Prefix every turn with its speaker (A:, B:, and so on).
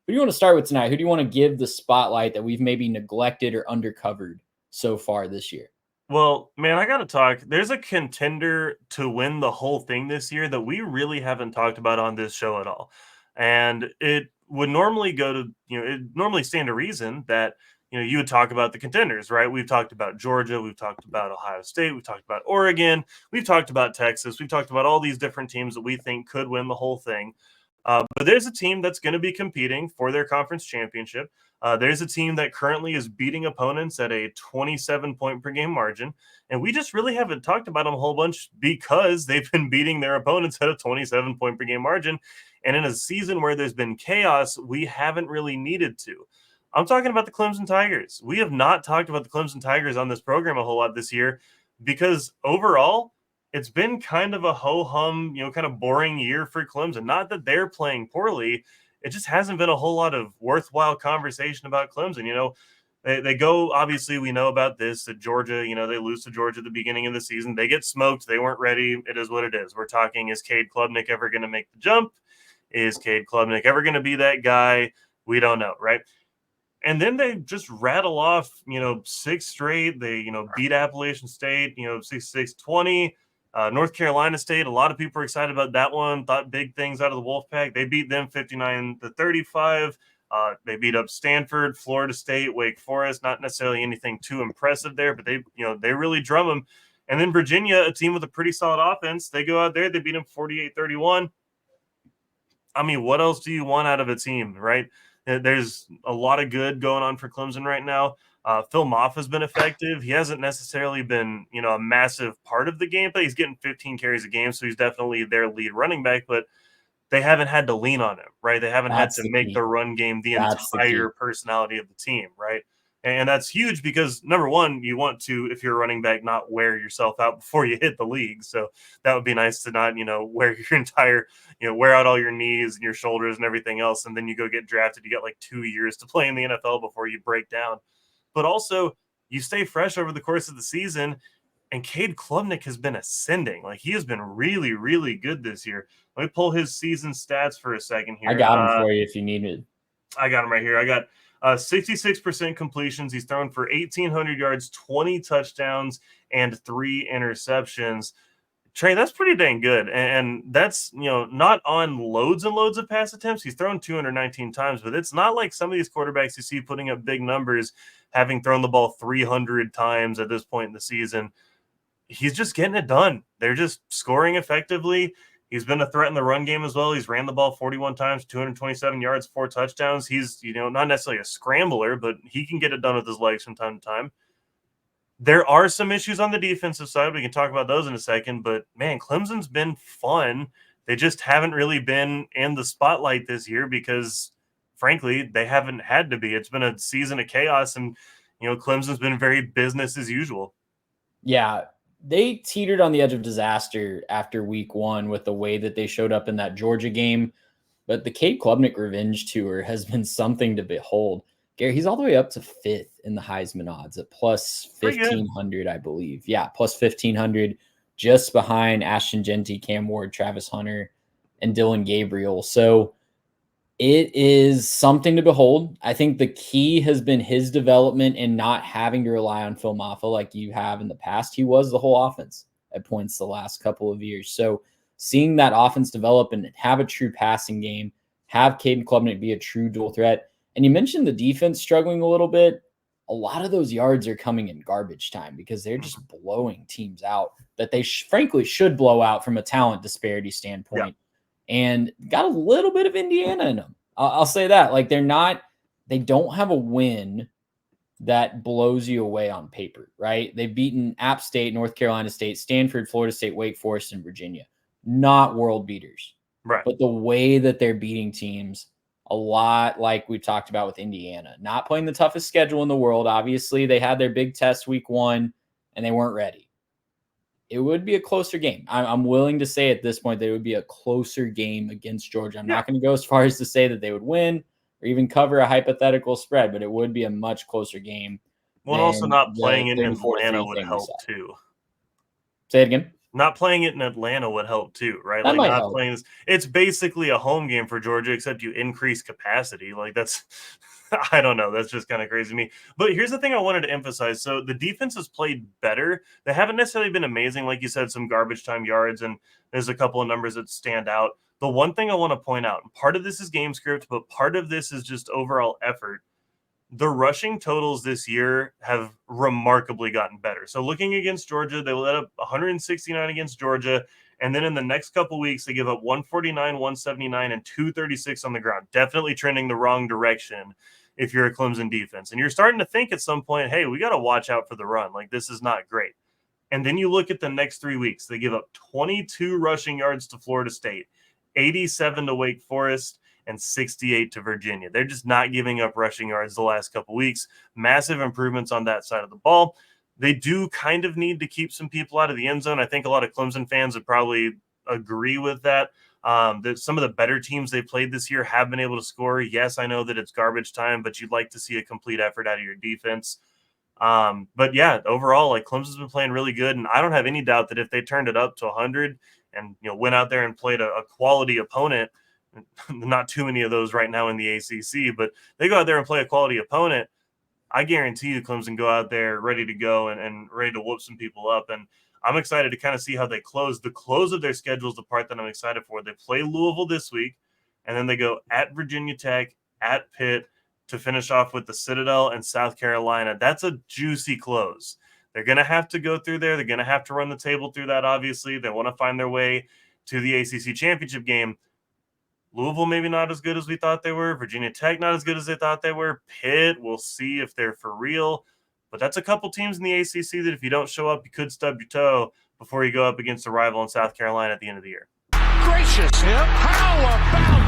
A: Who do you want to start with tonight? Who do you want to give the spotlight that we've maybe neglected or undercovered so far this year?
B: Well, man, I gotta talk. There's a contender to win the whole thing this year that we really haven't talked about on this show at all. And it would normally go to, it normally stand to reason that, you would talk about the contenders, right? We've talked about Georgia, we've talked about Ohio State, we've talked about Oregon, we've talked about Texas, we've talked about all these different teams that we think could win the whole thing. But there's a team that's going to be competing for their conference championship. There's a team that currently is beating opponents at a 27-point per game margin. And we just really haven't talked about them a whole bunch because they've been beating their opponents at a 27-point per game margin. And in a season where there's been chaos, we haven't really needed to. I'm talking about the Clemson Tigers. We have not talked about the Clemson Tigers on this program a whole lot this year because overall, it's been kind of a ho-hum, kind of boring year for Clemson. Not that they're playing poorly, it just hasn't been a whole lot of worthwhile conversation about Clemson. They go, obviously, we know about this, that Georgia, they lose to Georgia at the beginning of the season. They get smoked. They weren't ready. It is what it is. We're talking, is Cade Klubnik ever going to make the jump? Is Cade Klubnik ever going to be that guy? We don't know, right? And then they just rattle off, six straight. They, beat Appalachian State, 66-20. North Carolina State, a lot of people are excited about that one. Thought big things out of the Wolfpack. They beat them 59-35. They beat up Stanford, Florida State, Wake Forest. Not necessarily anything too impressive there, but they really drum them. And then Virginia, a team with a pretty solid offense, they go out there, they beat them 48-31. I mean, what else do you want out of a team, right? There's a lot of good going on for Clemson right now. Phil Moff has been effective. He hasn't necessarily been, a massive part of the game, but he's getting 15 carries a game, so he's definitely their lead running back. But they haven't had to lean on him, right? They haven't had
A: That's
B: to
A: the
B: make
A: key.
B: the run game the
A: That's the
B: entire
A: key.
B: personality of the team, right? And that's huge because number one, you want to, if you're a running back, not wear yourself out before you hit the league. So that would be nice to not, wear your entire, wear out all your knees and your shoulders and everything else. And then you go get drafted. You got like 2 years to play in the NFL before you break down. But also, you stay fresh over the course of the season. And Cade Klubnik has been ascending. Like, he has been really, really good this year. Let me pull his season stats for a second
A: I
B: here.
A: got him for you if you needed.
B: I got him right here. I got 66% completions. He's thrown for 1,800 yards, 20 touchdowns, and 3 interceptions. Trey, that's pretty dang good. And that's, not on loads and loads of pass attempts. He's thrown 219 times, but it's not like some of these quarterbacks you see putting up big numbers, having thrown the ball 300 times at this point in the season. He's just getting it done. They're just scoring effectively. He's been a threat in the run game as well. He's ran the ball 41 times, 227 yards, 4 touchdowns. He's, not necessarily a scrambler, but he can get it done with his legs from time to time. There are some issues on the defensive side. We can talk about those in a second, but man, Clemson's been fun. They just haven't really been in the spotlight this year because, frankly, they haven't had to be. It's been a season of chaos, and, Clemson's been very business as usual.
A: Yeah, they teetered on the edge of disaster after week 1 with the way that they showed up in that Georgia game. But the Cade Klubnik revenge tour has been something to behold. Gary, he's all the way up to 5th in the Heisman odds at plus
B: Pretty good.
A: 1,500, I believe. Yeah, plus 1,500, just behind Ashton Genty, Cam Ward, Travis Hunter, and Dylan Gabriel. So it is something to behold. I think the key has been his development and not having to rely on Phil Maffa like you have in the past. He was the whole offense at points the last couple of years. So seeing that offense develop and have a true passing game, have Caden Klubnik be a true dual threat. And you mentioned the defense struggling a little bit. A lot of those yards are coming in garbage time because they're just blowing teams out that they frankly should blow out from a talent disparity standpoint. And got a little bit of Indiana in them. I'll say that. Like, they don't have a win that blows you away on paper, right? They've beaten App State, North Carolina State, Stanford, Florida State, Wake Forest, and Virginia. Not world beaters.
B: Right.
A: But the way that they're beating teams, a lot like we've talked about with Indiana, not playing the toughest schedule in the world. Obviously, they had their big test week 1, and they weren't ready. It would be a closer game. I'm willing to say at this point that it would be a closer game against Georgia. I'm not going to go as far as to say that they would win or even cover a hypothetical spread, but it would be a much closer game.
B: Well, also not playing in
A: 34-3
B: Atlanta would
A: thing we
B: help
A: saw.
B: too.
A: Say it again.
B: Not playing it in Atlanta would help too, right?
A: That
B: Like
A: might
B: not
A: help.
B: playing this. It's basically a home game for Georgia, except you increase capacity. Like that's, I don't know. That's just kind of crazy to me. But here's the thing I wanted to emphasize. So the defense has played better. They haven't necessarily been amazing. Like you said, some garbage time yards, and there's a couple of numbers that stand out. The one thing I want to point out, part of this is game script, but part of this is just overall effort. The rushing totals this year have remarkably gotten better. So looking against Georgia, they let up 169 against Georgia, and then in the next couple weeks they give up 149, 179, and 236 on the ground. Definitely trending the wrong direction if you're a Clemson defense. And you're starting to think at some point, hey, we got to watch out for the run. Like this is not great. And then you look at the next 3 weeks, they give up 22 rushing yards to Florida State, 87 to Wake Forest, and 68 to Virginia. They're just not giving up rushing yards the last couple weeks. Massive improvements on that side of the ball. They do kind of need to keep some people out of the end zone. I think a lot of Clemson fans would probably agree with that. That some of the better teams they played this year have been able to score. Yes, I know that it's garbage time, but you'd like to see a complete effort out of your defense. But yeah, overall, like Clemson's been playing really good, and I don't have any doubt that if they turned it up to 100 and went out there and played a quality opponent, not too many of those right now in the ACC, but they go out there and play a quality opponent, I guarantee you Clemson go out there ready to go and ready to whoop some people up. And I'm excited to kind of see how they close. The close of their schedule is the part that I'm excited for. They play Louisville this week, and then they go at Virginia Tech, at Pitt, to finish off with the Citadel and South Carolina. That's a juicy close. They're going to have to go through there. They're going to have to run the table through that, obviously. They want to find their way to the ACC championship game. Louisville maybe not as good as we thought they were. Virginia Tech not as good as they thought they were. Pitt, we'll see if they're for real. But that's a couple teams in the ACC that if you don't show up, you could stub your toe before you go up against a rival in South Carolina at the end of the year.
C: Gracious, how about